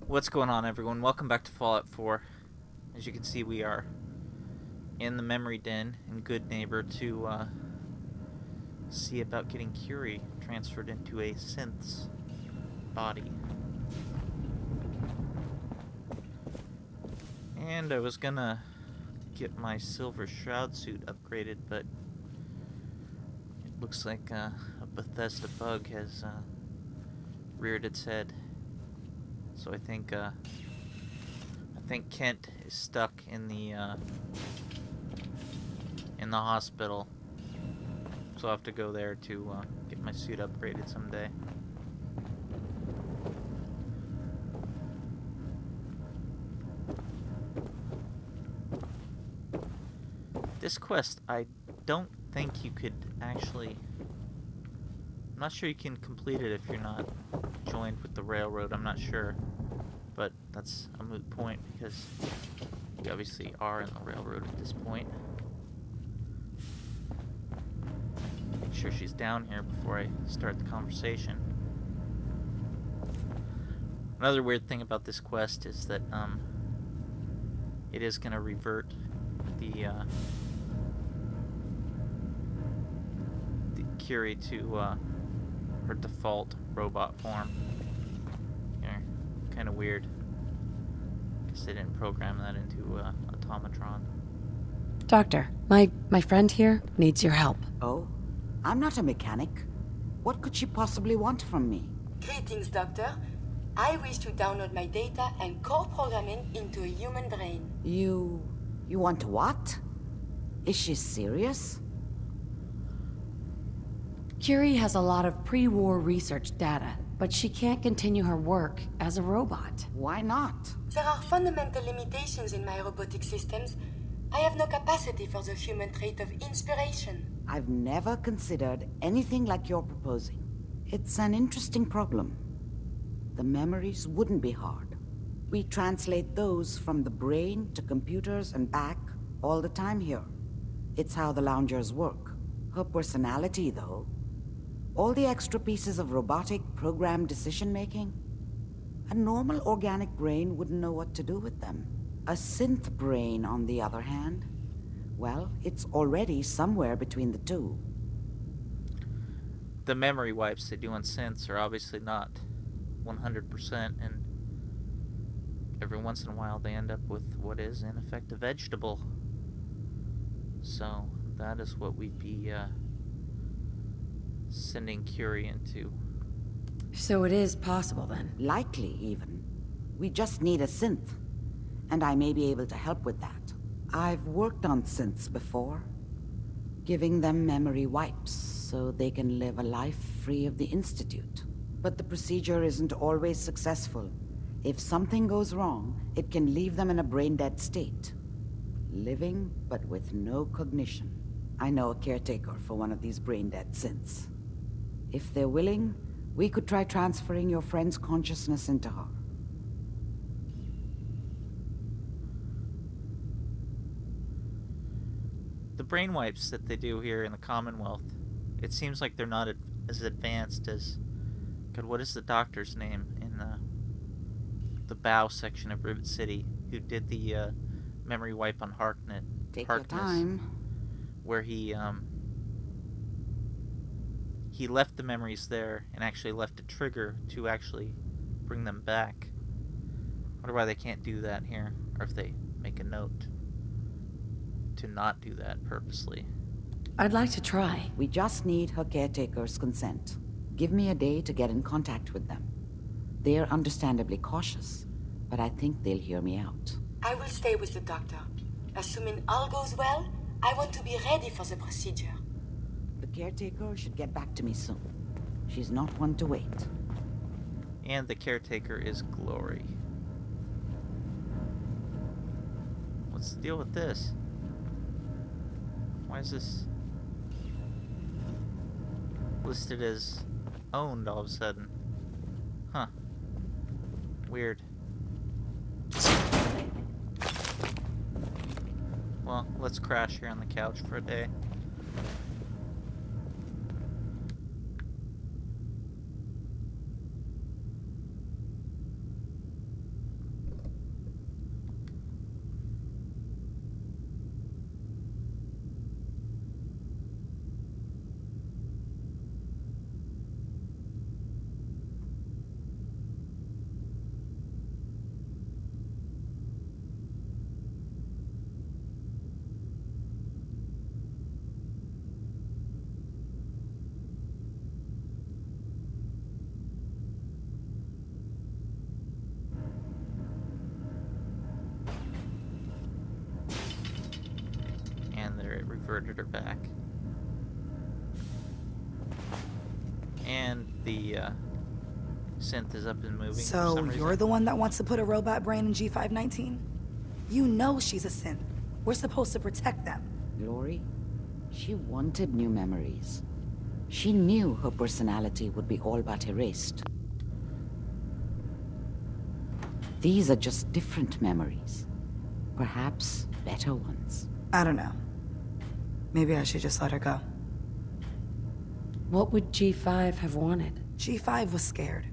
What's going on, everyone? Welcome back to Fallout 4. As you can see, we are in the memory den in Good Neighbor to see about getting Curie transferred into a Synth's body. And I was gonna get my silver shroud suit upgraded, but it looks like a Bethesda bug has reared its head. So I think Kent is stuck in the hospital. So I'll have to go there to get my suit upgraded someday. This quest, I don't think you could actually... I'm not sure you can complete it if you're not joined with the railroad, I'm not sure. But that's a moot point because we obviously are in the railroad at this point. Make sure she's down here before I start the conversation. Another weird thing about this quest is that it is going to revert the Curie to her default robot form. Kind of weird. Guess they didn't program that into automatron. Doctor, my friend here needs your help. Oh? I'm not a mechanic. What could she possibly want from me? Greetings, Doctor. I wish to download my data and core programming into a human brain. You want what? Is she serious? Curie has a lot of pre-war research data, but she can't continue her work as a robot. Why not? There are fundamental limitations in my robotic systems. I have no capacity for the human trait of inspiration. I've never considered anything like you're proposing. It's an interesting problem. The memories wouldn't be hard. We translate those from the brain to computers and back all the time here. It's how the loungers work. Her personality, though, all the extra pieces of robotic programmed decision-making, a normal organic brain wouldn't know what to do with them. A synth brain, on the other hand, well, it's already somewhere between the two. The memory wipes they do on synths are obviously not 100%, and every once in a while they end up with what is, in effect, a vegetable. So that is what we'd be sending Curie into. So it is possible, then? Likely, even. We just need a synth, and I may be able to help with that. I've worked on synths before, giving them memory wipes so they can live a life free of the Institute. But the procedure isn't always successful. If something goes wrong, it can leave them in a brain-dead state. Living, but with no cognition. I know a caretaker for one of these brain-dead synths. If they're willing, we could try transferring your friend's consciousness into her. The brain wipes that they do here in the Commonwealth, it seems like they're not as advanced as... God, what is the doctor's name in the Bow section of Rivet City who did the memory wipe on Harkness? Take your time. Where he left the memories there and actually left a trigger to actually bring them back. I wonder why they can't do that here, or if they make a note to not do that purposely. I'd like to try. We just need her caretaker's consent. Give me a day to get in contact with them. They're understandably cautious, but I think they'll hear me out. I will stay with the doctor. Assuming all goes well, I want to be ready for the procedure. The caretaker should get back to me soon. She's not one to wait. And the caretaker is Glory. What's the deal with this? Why is this listed as owned all of a sudden? Huh. Weird. Well, let's crash here on the couch for a day. converted her back. And the synth is up and moving for So some reason. you're the one that wants to put a robot brain in G519? You know she's a synth. We're supposed to protect them. Glory, she wanted new memories. She knew her personality would be all but erased. These are just different memories. Perhaps better ones. I don't know. Maybe I should just let her go. What would G5 have wanted? G5 was scared.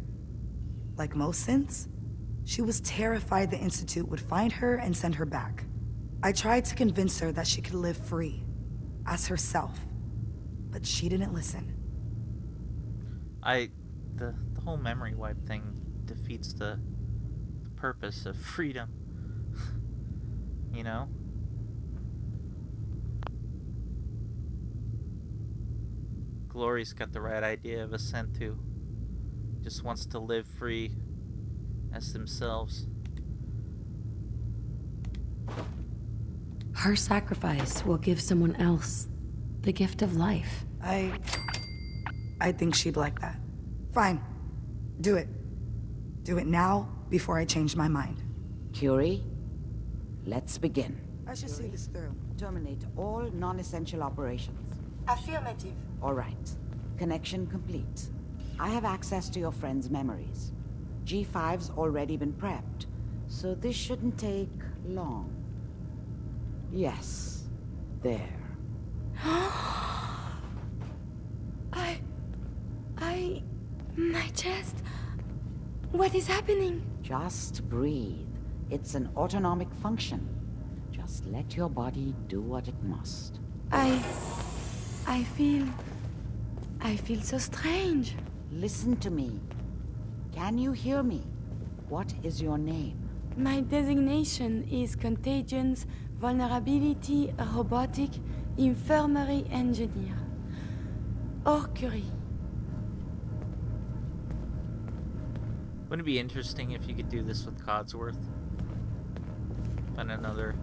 Like most synths, she was terrified the Institute would find her and send her back. I tried to convince her that she could live free, as herself, but she didn't listen. The whole memory wipe thing defeats the purpose of freedom. You know? Glory's got the right idea of a synth who just wants to live free as themselves. Her sacrifice will give someone else the gift of life. I think she'd like that. Fine. Do it. Do it now, before I change my mind. Curie, let's begin. I should see this through. Terminate all non-essential operations. Affirmative. All right. Connection complete. I have access to your friend's memories. G5's already been prepped, so this shouldn't take long. Yes. There. My chest. What is happening? Just breathe. It's an autonomic function. Just let your body do what it must. I feel so strange. Listen to me. Can you hear me? What is your name? My designation is Contagions, Vulnerability, Robotic, Infirmary Engineer. Or Curie. Wouldn't it be interesting if you could do this with Codsworth? Find another,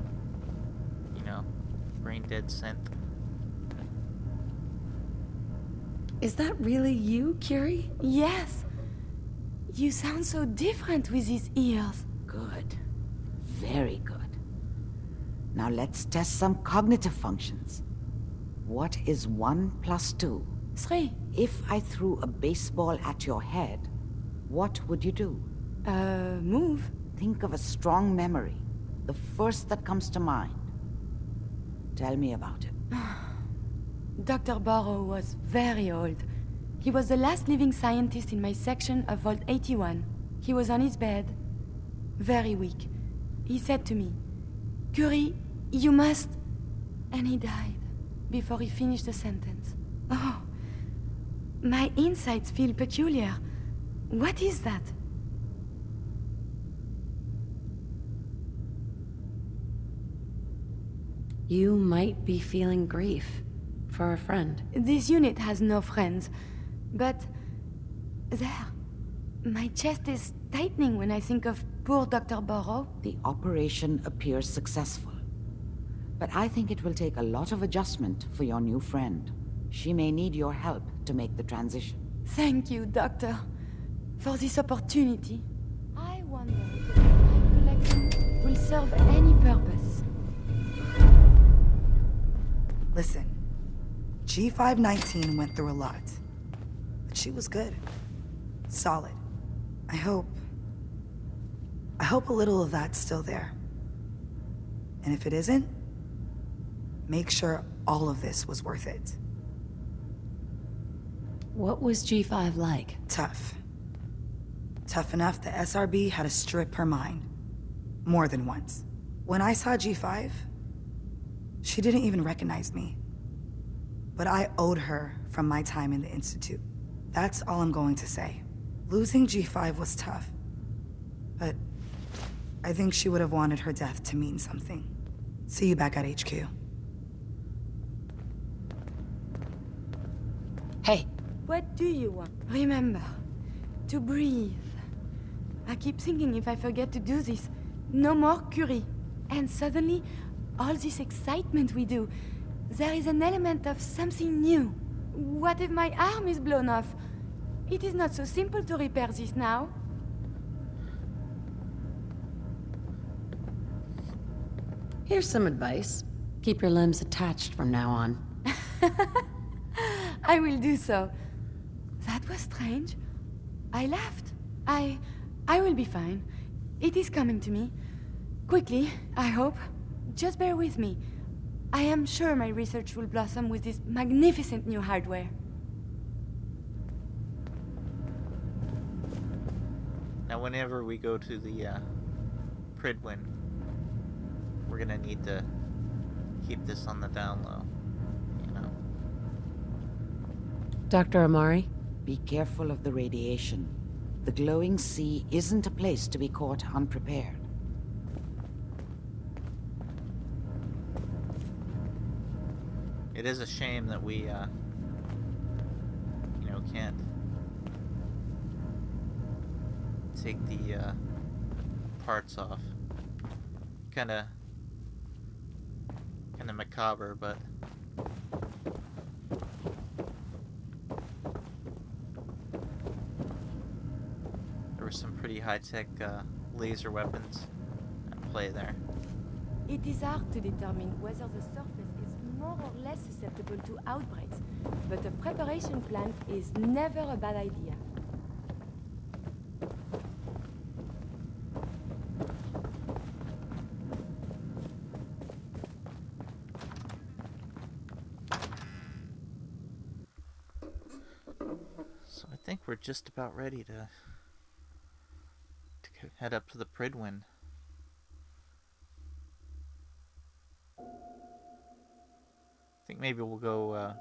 you know, brain-dead synth. Is that really you, Curie? Yes. You sound so different with these ears. Good. Very good. Now let's test some cognitive functions. What is 1 plus 2? 3. If I threw a baseball at your head, what would you do? Move. Think of a strong memory. The first that comes to mind. Tell me about it. Dr. Burrow was very old. He was the last living scientist in my section of Vault 81. He was on his bed, very weak. He said to me, "Curie, you must..." And he died before he finished the sentence. Oh, my insights feel peculiar. What is that? You might be feeling grief for a friend. This unit has no friends, but there, my chest is tightening when I think of poor Dr. Burrow. The operation appears successful. But I think it will take a lot of adjustment for your new friend. She may need your help to make the transition. Thank you, Doctor, for this opportunity. I wonder if the collection will serve any purpose. Listen, G519 went through a lot, but she was good. Solid. I hope a little of that's still there. And if it isn't, make sure all of this was worth it. What was G5 like? Tough. Tough enough the SRB had to strip her mind. More than once. When I saw G5, she didn't even recognize me. But I owed her from my time in the Institute. That's all I'm going to say. Losing G5 was tough. But I think she would have wanted her death to mean something. See you back at HQ. Hey, What do you want? Remember, to breathe. I keep thinking if I forget to do this, no more Curie. And suddenly, all this excitement we do, There is an element of something new. What if my arm is blown off? It is not so simple to repair this now. Here's some advice. Keep your limbs attached from now on. I will do so. That was strange. I laughed. I will be fine. It is coming to me. Quickly, I hope. Just bear with me. I am sure my research will blossom with this magnificent new hardware. Now, whenever we go to the Pridwin, we're gonna need to keep this on the down low, you know. Dr. Amari? Be careful of the radiation. The glowing sea isn't a place to be caught unprepared. It is a shame that we, can't take the parts off. Kinda macabre, but there were some pretty high-tech laser weapons at play there. It is hard to determine whether the surface is more or less susceptible to outbreaks, but a preparation plan is never a bad idea. So I think we're just about ready to head up to the Pridwin. I think maybe we'll go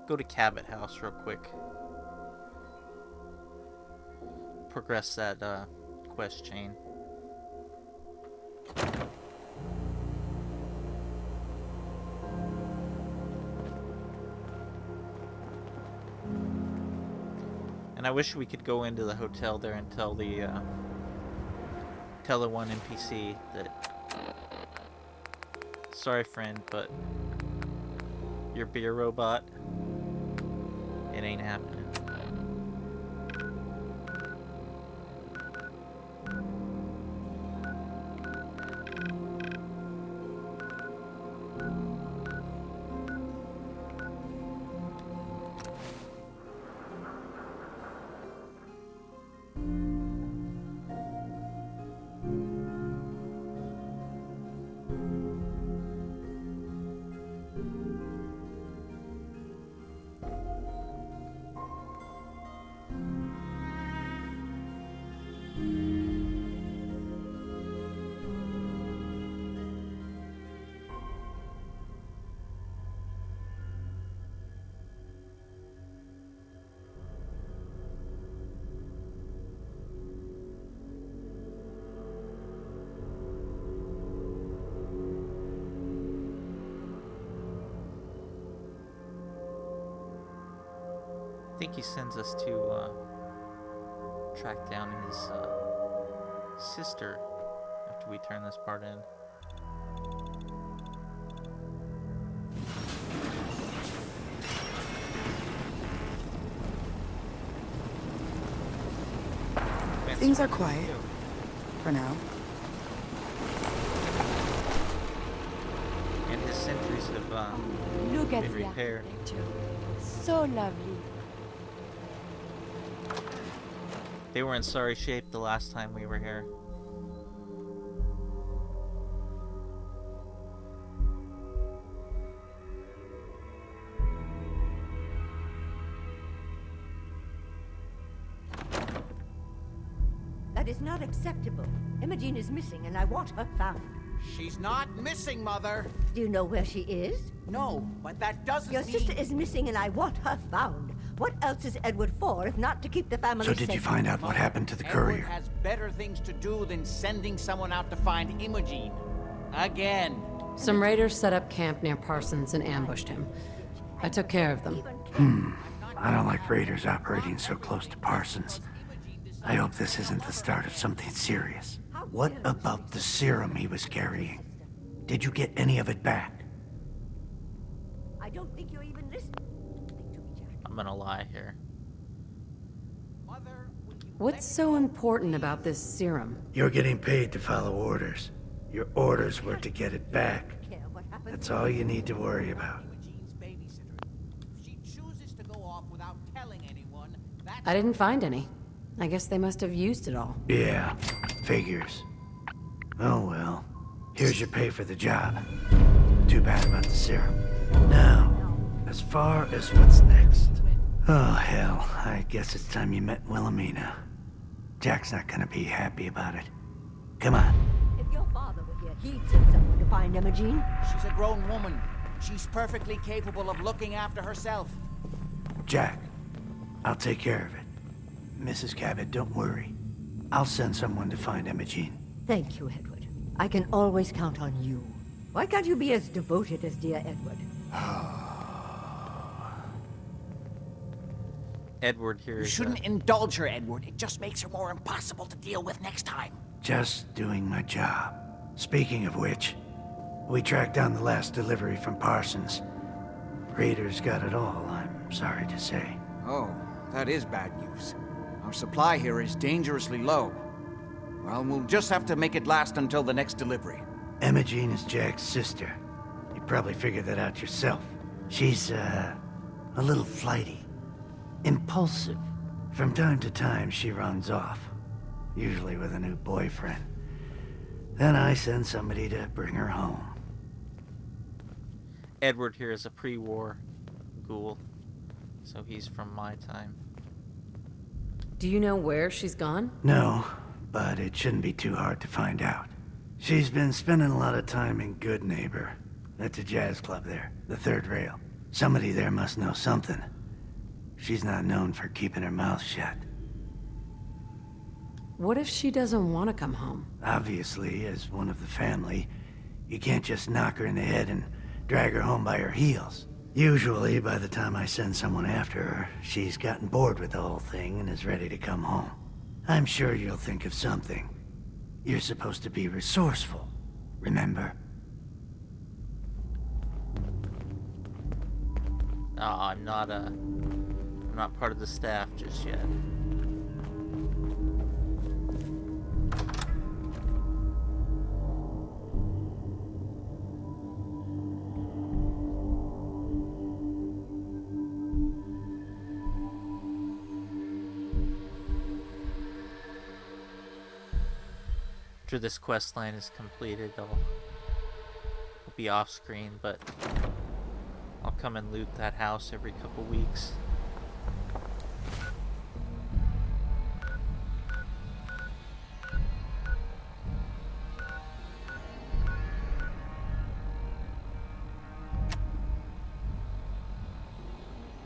to Cabot House real quick. Progress that quest chain. And I wish we could go into the hotel there and tell the one NPC that, sorry friend, but your beer robot, it ain't happening. I think he sends us to track down his sister after we turn this part in. Things are quiet. For now. And his sentries have Look at been the repaired. architecture. So lovely. They were in sorry shape the last time we were here. That is not acceptable. Imogen is missing and I want her found. She's not missing, Mother. Do you know where she is? No, but that doesn't Your mean... sister is missing and I want her found. What else is Edward for if not to keep the family So safe? did you find out what happened to the Edward courier? has better things to do than sending someone out to find Imogen. Again. Some raiders set up camp near Parsons and ambushed him. I took care of them. I don't like raiders operating so close to Parsons. I hope this isn't the start of something serious. What about the serum he was carrying? Did you get any of it back? I don't think you're even listening to me, Jack. I'm gonna lie here. Mother, will you What's so important about this serum? You're getting paid to follow orders. Your orders were to get it back. care what happens? That's all you need to worry about. Imogene's babysitter? If she chooses to go off without telling anyone, that's... I didn't find any. I guess they must have used it all. Yeah, figures. Oh well. Here's your pay for the job. Too bad about the serum. Now, as far as what's next. Oh hell, I guess it's time you met Wilhelmina. Jack's not gonna be happy about it. Come on. If your father were here, he'd send someone to find Emergent. She's a grown woman. She's perfectly capable of looking after herself. Jack, I'll take care of it. Mrs. Cabot, don't worry. I'll send someone to find Imogen. Thank you, Edward. I can always count on you. Why can't you be as devoted as dear Edward? Edward here You is shouldn't indulge her, Edward. It just makes her more impossible to deal with next time. Just doing my job. Speaking of which, we tracked down the last delivery from Parsons. Raiders got it all, I'm sorry to say. Oh, that is bad news. Our supply here is dangerously low. Well, we'll just have to make it last until the next delivery. Imogen is Jack's sister. You probably figured that out yourself. She's, a little flighty. Impulsive. From time to time, she runs off. Usually with a new boyfriend. Then I send somebody to bring her home. Edward here is a pre-war ghoul, so he's from my time. Do you know where she's gone? No, but it shouldn't be too hard to find out. She's been spending a lot of time in Good Neighbor. That's a jazz club there, the third rail. Somebody there must know something. She's not known for keeping her mouth shut. What if she doesn't want to come home? Obviously, as one of the family, you can't just knock her in the head and drag her home by her heels. Usually, by the time I send someone after her, she's gotten bored with the whole thing and is ready to come home. I'm sure you'll think of something. You're supposed to be resourceful, remember? No, I'm not part of the staff just yet. After this quest line is completed, I'll be off screen, but I'll come and loot that house every couple weeks.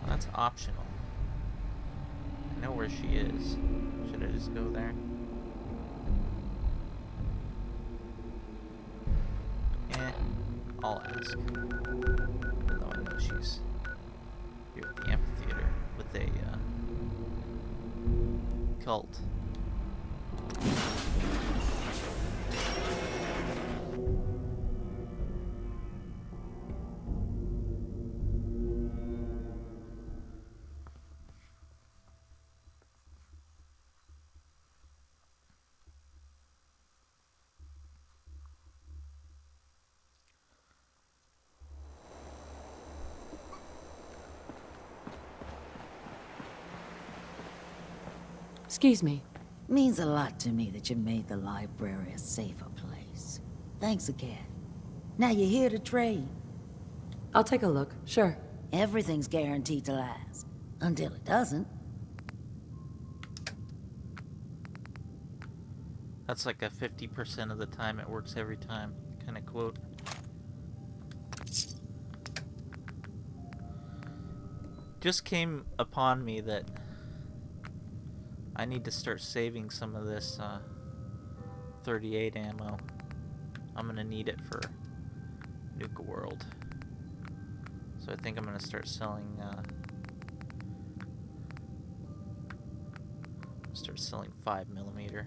That's optional. I know where she is. Should I just go there? I'll ask. Even though I know she's here at the amphitheater with a cult. Excuse me. Means a lot to me that you made the library a safer place. Thanks again. Now you're here to trade. I'll take a look, sure. Everything's guaranteed to last. Until it doesn't. That's like a 50% of the time it works every time kind of quote. Just came upon me that I need to start saving some of this 38 ammo. I'm gonna need it for Nuka World. So I think I'm gonna start selling 5mm.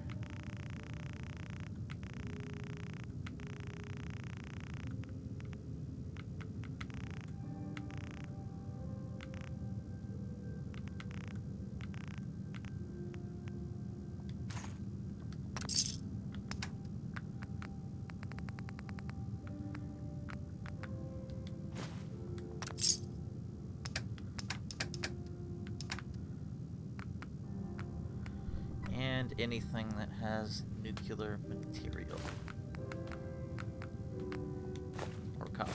find anything that has nuclear material. Or copper.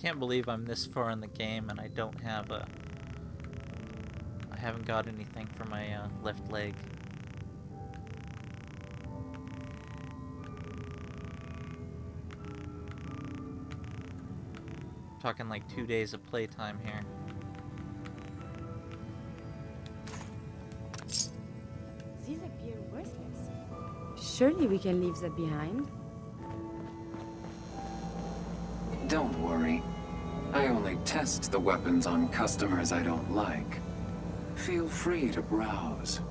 Can't believe I'm this far in the game and I don't have a... I haven't got anything for my left leg. Talking like 2 days of playtime here. These appear worthless. Surely we can leave that behind. Don't worry. I only test the weapons on customers I don't like. Feel free to browse.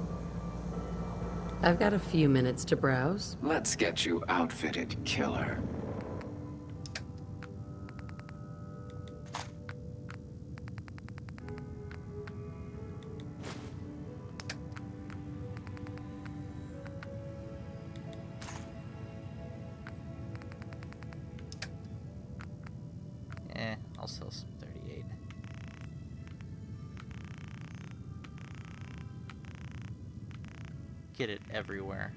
I've got a few minutes to browse. Let's get you outfitted, killer. I'll sell some 38. Get it everywhere.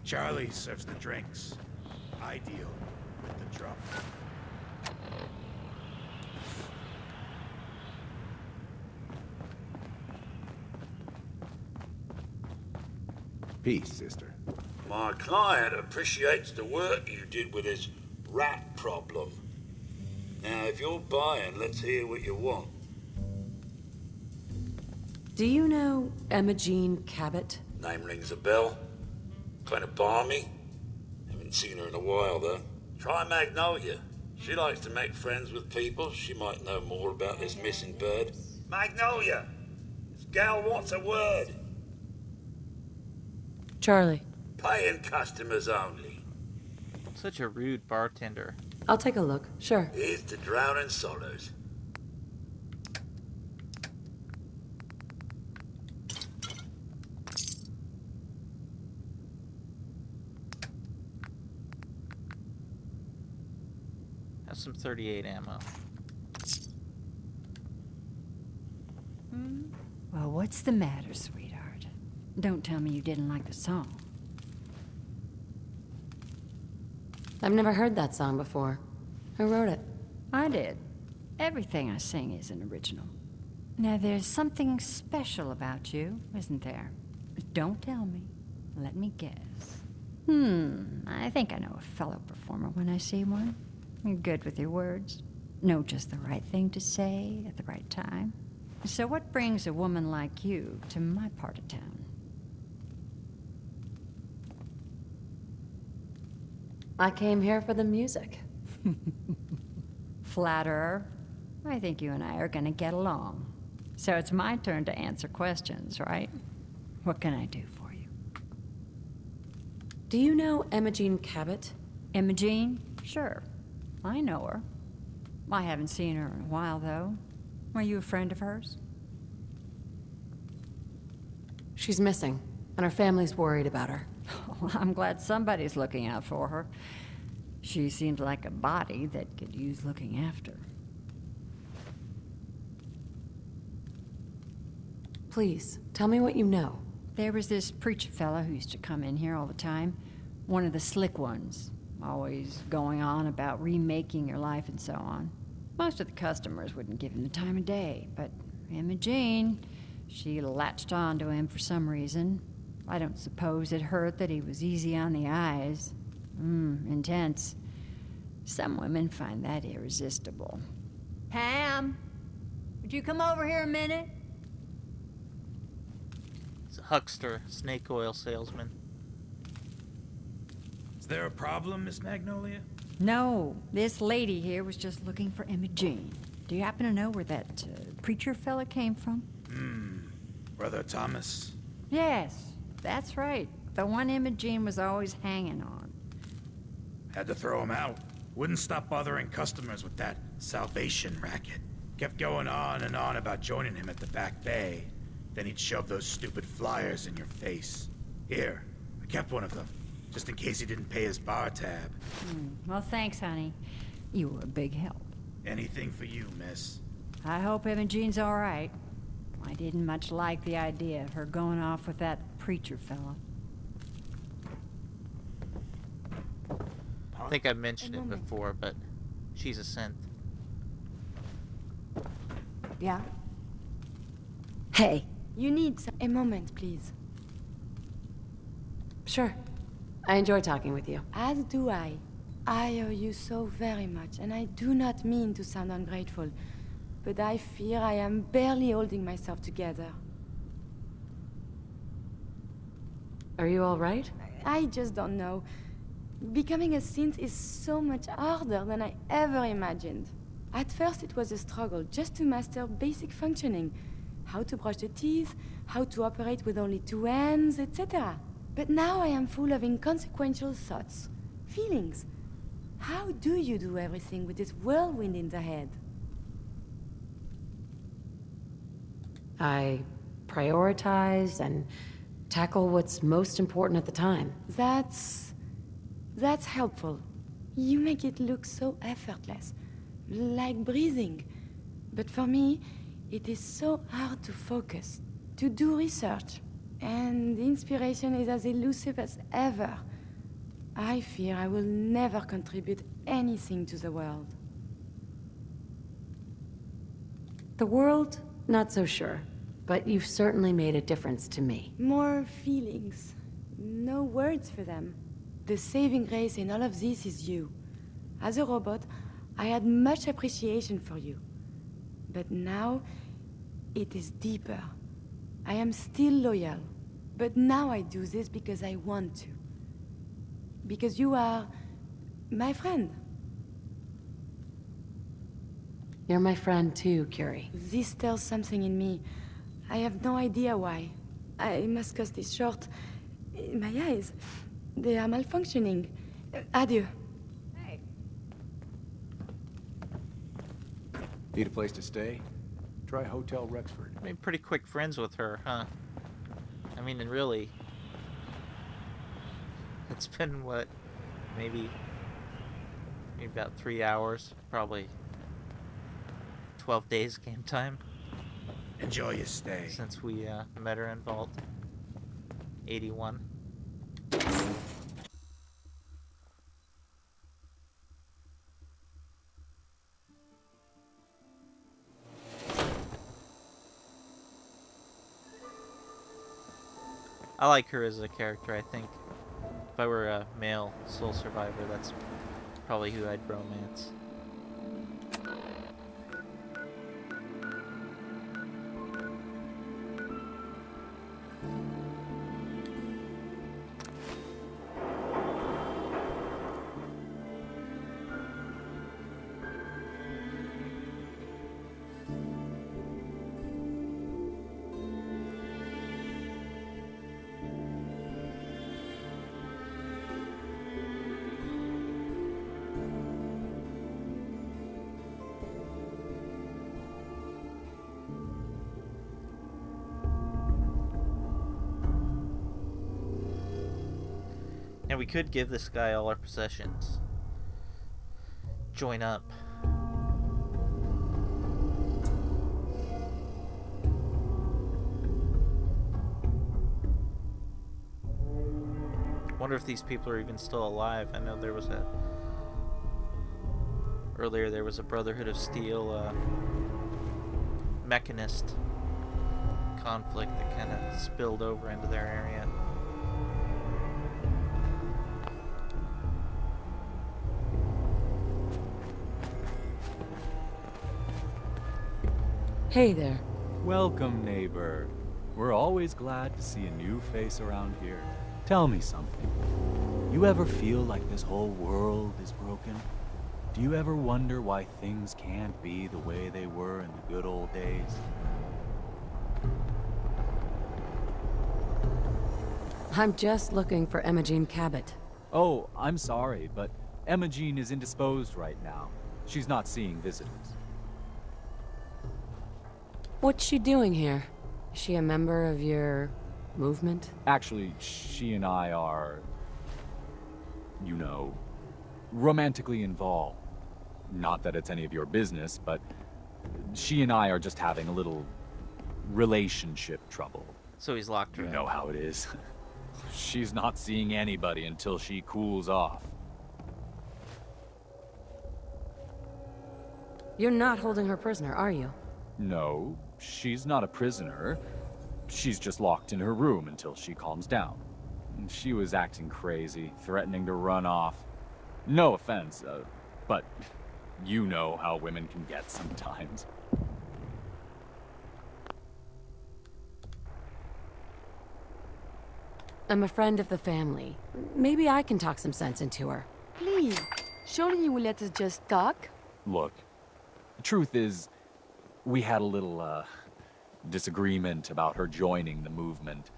Charlie serves the drinks. I deal with the drum. Peace, sister. My client appreciates the work you did with his rat problem. Now, if you're buying, let's hear what you want. Do you know Emergent Cabot? Name rings a bell. Kind of balmy. Haven't seen her in a while, though. Try Magnolia. She likes to make friends with people. She might know more about this missing bird. Magnolia! This gal wants a word. Charlie. Paying customers only. Such a rude bartender. I'll take a look, sure. Here's to drowning sorrows. Have some 38 ammo. Well, what's the matter, sweetheart? Don't tell me you didn't like the song. I've never heard that song before. Who wrote it? I did. Everything I sing is an original. Now, there's something special about you, isn't there? Don't tell me. Let me guess. I think I know a fellow performer when I see one. You're good with your words. Know just the right thing to say at the right time. So what brings a woman like you to my part of town? I came here for the music. Flatterer. I think you and I are gonna get along. So it's my turn to answer questions, right? What can I do for you? Do you know Imogen Cabot? Imogen? Sure. I know her. I haven't seen her in a while, though. Are you a friend of hers? She's missing, and her family's worried about her. Well, I'm glad somebody's looking out for her. She seems like a body that could use looking after. Please, tell me what you know. There was this preacher fella who used to come in here all the time. One of the slick ones. Always going on about remaking your life and so on. Most of the customers wouldn't give him the time of day, but Imogene, she latched on to him for some reason. I don't suppose it hurt that he was easy on the eyes. Intense. Some women find that irresistible. Pam, would you come over here a minute? It's a huckster, snake oil salesman. Is there a problem, Miss Magnolia? No, this lady here was just looking for Imogene. Do you happen to know where that preacher fella came from? Brother Thomas? Yes, that's right. The one Imogene was always hanging on. Had to throw him out. Wouldn't stop bothering customers with that salvation racket. Kept going on and on about joining him at the back bay. Then he'd shove those stupid flyers in your face. Here, I kept one of them, just in case he didn't pay his bar tab. Well, thanks, honey. You were a big help. Anything for you, miss. I hope Imogene's all right. I didn't much like the idea of her going off with that preacher fella. I think I mentioned it before, but she's a synth. Yeah? Hey, you need a moment, please. Sure. I enjoy talking with you. As do I. I owe you so very much, and I do not mean to sound ungrateful, but I fear I am barely holding myself together. Are you all right? I just don't know. Becoming a synth is so much harder than I ever imagined. At first it was a struggle just to master basic functioning. How to brush the teeth, how to operate with only 2 hands, etc. But now I am full of inconsequential thoughts, feelings. How do you do everything with this whirlwind in the head? I prioritize and tackle what's most important at the time. That's helpful. You make it look so effortless, like breathing. But for me, it is so hard to focus, to do research. And inspiration is as elusive as ever. I fear I will never contribute anything to the world. The world? Not so sure. But you've certainly made a difference to me. More feelings. No words for them. The saving grace in all of this is you. As a robot, I had much appreciation for you. But now, it is deeper. I am still loyal. But now I do this because I want to. Because you are my friend. You're my friend too, Curie. This stirs something in me. I have no idea why. I must cut this short. My eyes, they are malfunctioning. Adieu. Hey. Need a place to stay? Try Hotel Rexford. I mean, pretty quick friends with her, huh? I mean, and really, it's been, what, maybe about 3 hours, probably 12 days game time. Enjoy your stay. Since we met her in Vault 81. I like her as a character. I think if I were a male soul survivor, that's probably who I'd romance. And we could give this guy all our possessions. Join up. wonder if these people are even still alive. I know there was a... Earlier there was a Brotherhood of Steel mechanist conflict that kind of spilled over into their area. Hey there. Welcome, neighbor. We're always glad to see a new face around here. Tell me something. You ever feel like this whole world is broken? Do you ever wonder why things can't be the way they were in the good old days? I'm just looking for Imogen Cabot. Oh, I'm sorry, but Imogen is indisposed right now. She's not seeing visitors. What's she doing here? Is she a member of your movement? Actually, she and I are, you know, romantically involved. Not that it's any of your business, but she and I are just having a little relationship trouble. So he's locked her in. in. You know how it is. She's not seeing anybody until she cools off. You're not holding her prisoner, are you? No, she's not a prisoner. She's just locked in her room until she calms down. She was acting crazy, threatening to run off. No offense, but you know how women can get sometimes. I'm a friend of the family. Maybe I can talk some sense into her. Please, surely you will let us just talk? Look, the truth is, we had a little, disagreement about her joining the movement.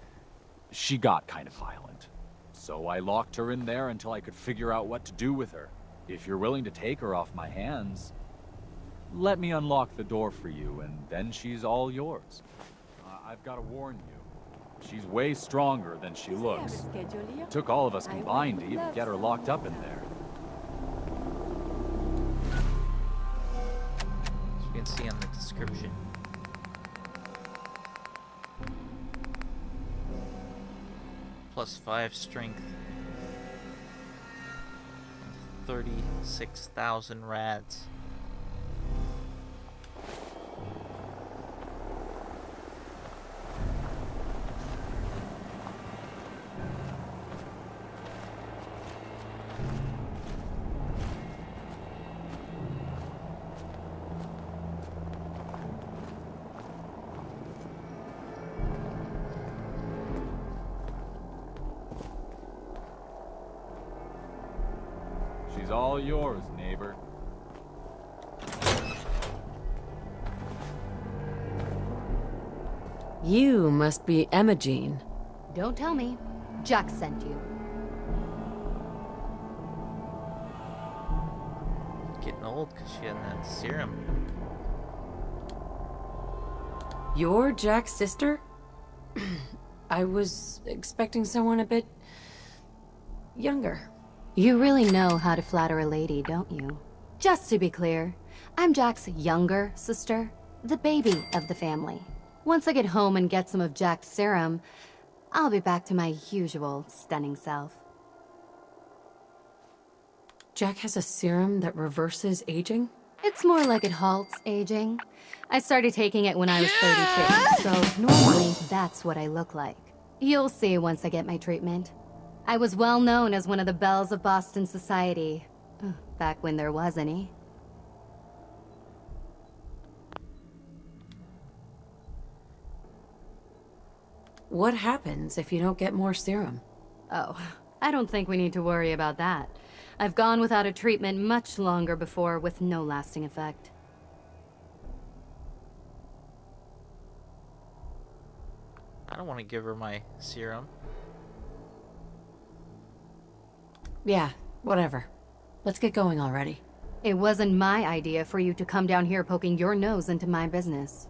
She got kind of violent. So I locked her in there until I could figure out what to do with her. If you're willing to take her off my hands, let me unlock the door for you, and then she's all yours. I've got to warn you, she's way stronger than she looks. It took all of us combined to even get her locked up in there. As you can see on the description. +5 strength. 36,000 rads. She's all yours, neighbor. You must be Imogen. Don't tell me. Jack sent you. Getting old because she had that serum. You're Jack's sister? I was expecting someone a bit... younger. You really know how to flatter a lady, don't you? Just to be clear, I'm Jack's younger sister, the baby of the family. Once I get home and get some of Jack's serum, I'll be back to my usual stunning self. Jack has a serum that reverses aging? It's more like it halts aging. I started taking it when I was 32, so normally that's what I look like. You'll see once I get my treatment. I was well known as one of the belles of Boston society, back when there was any. What happens if you don't get more serum? Oh, I don't think we need to worry about that. I've gone without a treatment much longer before with no lasting effect. I don't want to give her my serum. Yeah, whatever. Let's get going already. It wasn't my idea for you to come down here poking your nose into my business.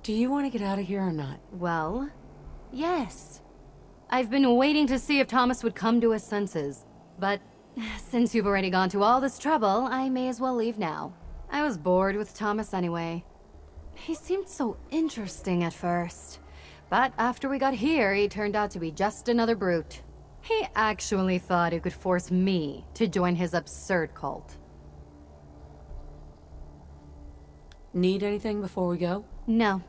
Do you want to get out of here or not? Well, yes. I've been waiting to see if Thomas would come to his senses. But since you've already gone to all this trouble, I may as well leave now. I was bored with Thomas anyway. He seemed so interesting at first. But after we got here, he turned out to be just another brute. He actually thought he could force me to join his absurd cult. Need anything before we go? No.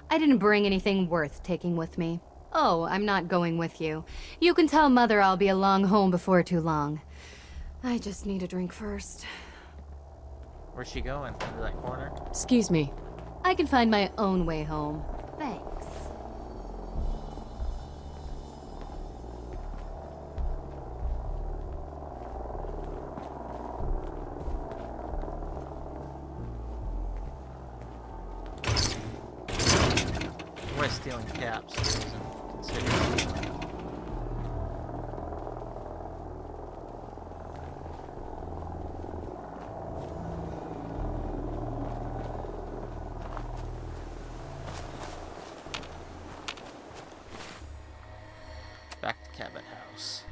I didn't bring anything worth taking with me. Oh, I'm not going with you. You can tell Mother I'll be along home before too long. I just need a drink first. Where's she going? Into that corner? Excuse me. I can find my own way home. Thanks. Why stealing caps? Isn't considered. Back to Cabot House.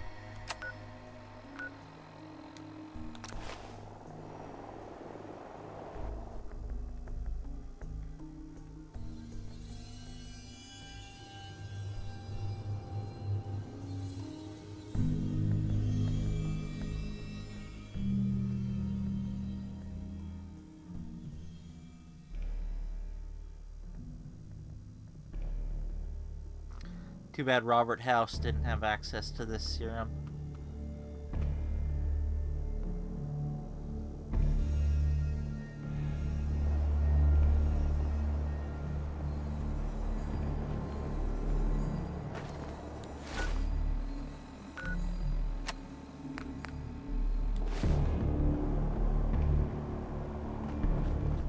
Too bad Robert House didn't have access to this serum.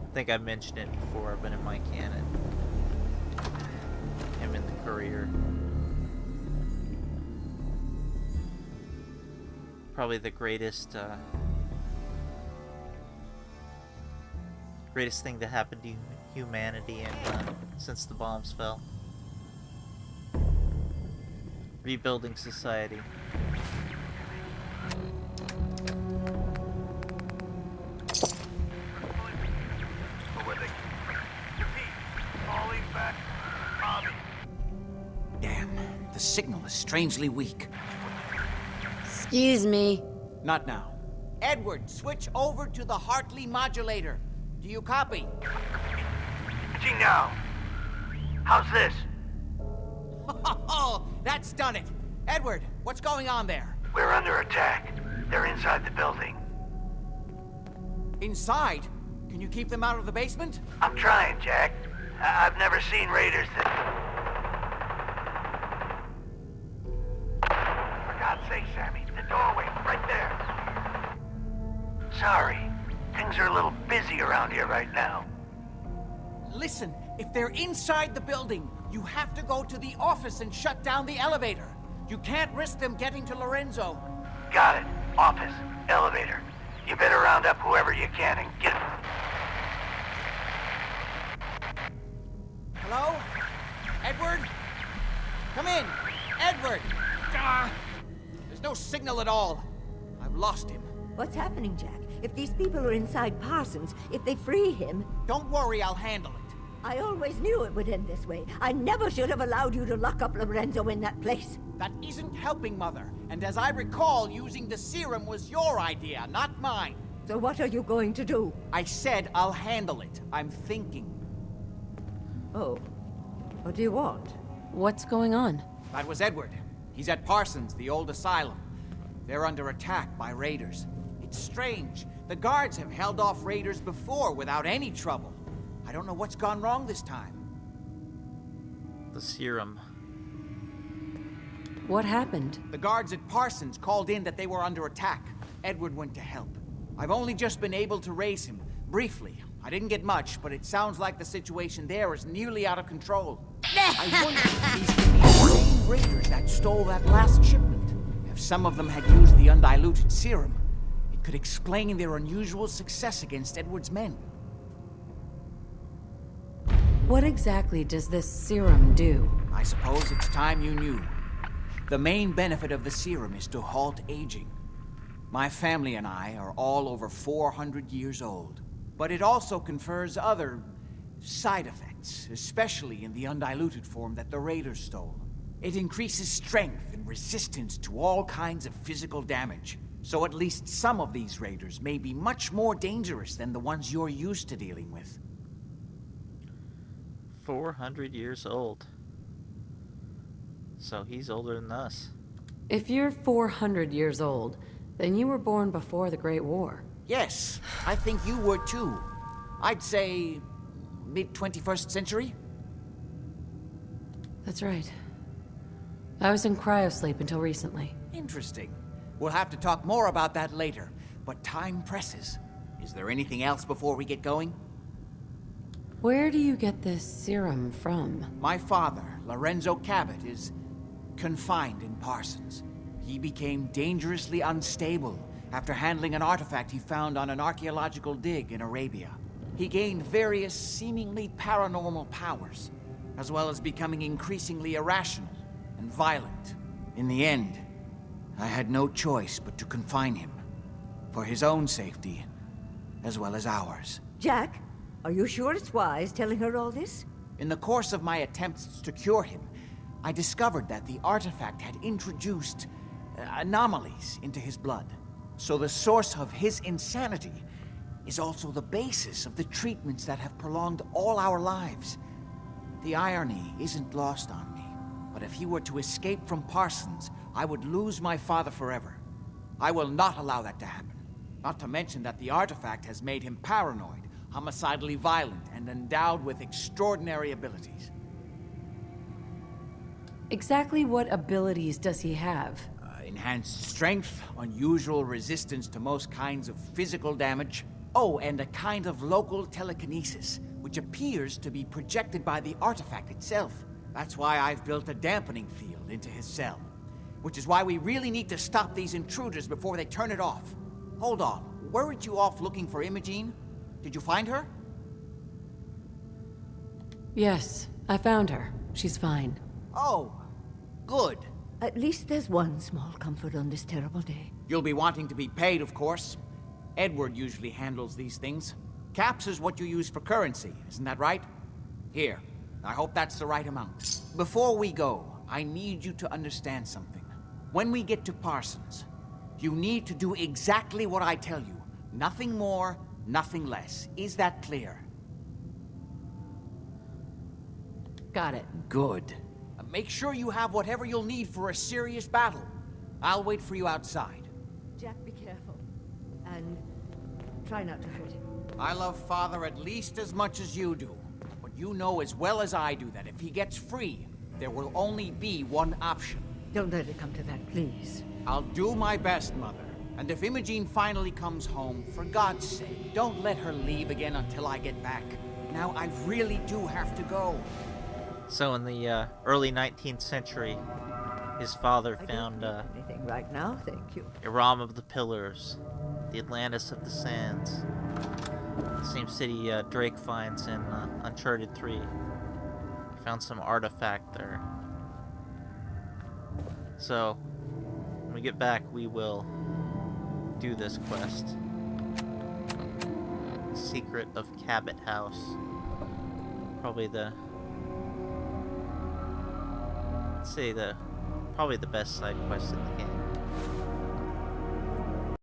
I think I mentioned it before, but in my canon, him in the Courier. Probably the greatest thing to happen to humanity and since the bombs fell. Rebuilding society. Damn, the signal is strangely weak. Excuse me. Not now. Edward, switch over to the Hartley modulator. Do you copy? Switching now. How's this? Oh, that's done it. Edward, what's going on there? We're under attack. They're inside the building. Inside? Can you keep them out of the basement? I'm trying, Jack. I've never seen raiders that... For God's sake, Sammy, the doorway, right there. Sorry, things are a little busy around here right now. Listen, if they're inside the building, you have to go to the office and shut down the elevator. You can't risk them getting to Lorenzo. Got it. Office, elevator. You better round up whoever you can and get... Hello? Edward? Come in! Edward! There's no signal at all. I've lost him. What's happening, Jack? If these people are inside Parsons, if they free him... Don't worry, I'll handle it. I always knew it would end this way. I never should have allowed you to lock up Lorenzo in that place. That isn't helping, Mother. And as I recall, using the serum was your idea, not mine. So what are you going to do? I said I'll handle it. I'm thinking. Oh. What do you want? What's going on? That was Edward. He's at Parsons, the old asylum. They're under attack by raiders. It's strange. The guards have held off raiders before without any trouble. I don't know what's gone wrong this time. The serum. What happened? The guards at Parsons called in that they were under attack. Edward went to help. I've only just been able to raise him, briefly. I didn't get much, but it sounds like the situation there is nearly out of control. I wonder if these could be the same raiders that stole that last shipment. If some of them had used the undiluted serum, it could explain their unusual success against Edward's men. What exactly does this serum do? I suppose it's time you knew. The main benefit of the serum is to halt aging. My family and I are all over 400 years old. But it also confers other side effects. treatments, especially in the undiluted form that the Raiders stole. It increases strength and resistance to all kinds of physical damage. So at least some of these Raiders may be much more dangerous than the ones you're used to dealing with. 400 years old. So he's older than us. If you're 400 years old, then you were born before the Great War. Yes, I think you were too. I'd say mid-21st century? That's right. I was in cryosleep until recently. Interesting. We'll have to talk more about that later, but time presses. Is there anything else before we get going? Where do you get this serum from? My father, Lorenzo Cabot, is confined in Parsons. He became dangerously unstable after handling an artifact he found on an archaeological dig in Arabia. He gained various seemingly paranormal powers, as well as becoming increasingly irrational and violent. In the end, I had no choice but to confine him, for his own safety, as well as ours. Jack, are you sure it's wise telling her all this? In the course of my attempts to cure him, I discovered that the artifact had introduced anomalies into his blood. So the source of his insanity is also the basis of the treatments that have prolonged all our lives. The irony isn't lost on me, but if he were to escape from Parsons, I would lose my father forever. I will not allow that to happen. Not to mention that the artifact has made him paranoid, homicidally violent, and endowed with extraordinary abilities. Exactly what abilities does he have? Enhanced strength, unusual resistance to most kinds of physical damage. Oh, and a kind of local telekinesis, which appears to be projected by the artifact itself. That's why I've built a dampening field into his cell. Which is why we really need to stop these intruders before they turn it off. Hold on, weren't you off looking for Imogene? Did you find her? Yes, I found her. She's fine. Oh, good. At least there's one small comfort on this terrible day. You'll be wanting to be paid, of course. Edward usually handles these things. Caps is what you use for currency, isn't that right? Here, I hope that's the right amount. Before we go, I need you to understand something. When we get to Parsons, you need to do exactly what I tell you. Nothing more, nothing less. Is that clear? Got it. Good. Make sure you have whatever you'll need for a serious battle. I'll wait for you outside. Jack, be careful. And try not to hurt him. I love Father at least as much as you do. But you know as well as I do that if he gets free, there will only be one option. Don't let it come to that, please. I'll do my best, Mother. And if Imogene finally comes home, for God's sake, don't let her leave again until I get back. Now, I really do have to go. So in the early 19th century, his father I found don't need anything right now, thank you. Iram of the Pillars, the Atlantis of the Sands, the same city Drake finds in Uncharted 3. He found some artifact there. So when we get back, we will do this quest. Secret of Cabot House. Probably probably the best side quest in the game.